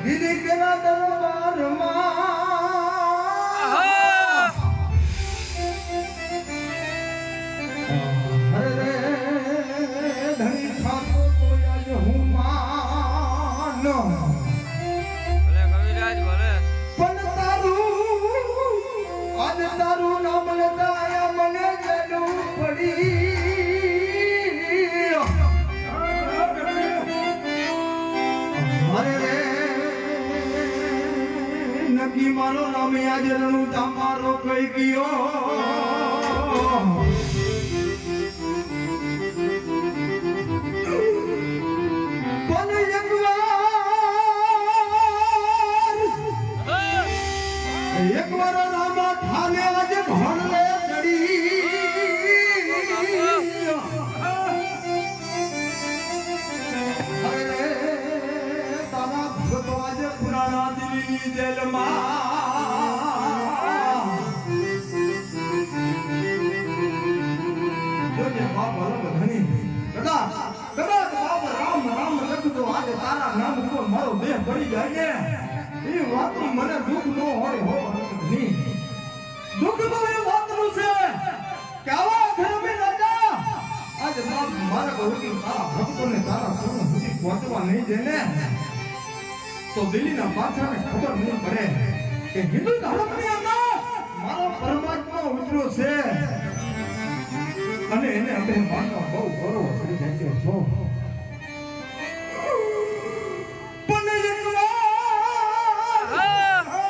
દીદી કેના દરબારમાં અરે રે ધણી ખાતો તો આજ હું માનો ભલે કવિરાજ ભલે પણ તારું નામ લેતા આયા મને જેલું પડી નકી મારો નામ આજે રણુ તમારો કઈ ગયો પણ એકવાર નામ ઠાલે આજે ભણલે મારો દેહ પડી જાય ને એ વાત મને દુઃખ ન હોય નહીં દુઃખ તો એ વાતનું છે કે આવા ધર્મે રાજા આજે મારા ગૌરી તારા ભક્તોને તારા પૂર્ણ સુધી પહોંચવા નહીં દે ને તો દિલ્હીના પાછળને ખબર નહીં પડે કે હિન્દુ ધર્મની અંદર મારો પરમાત્મા ઉતર્યો છે અને એને અમે માનવા બહુ ગૌરવ કરી જાય છે છો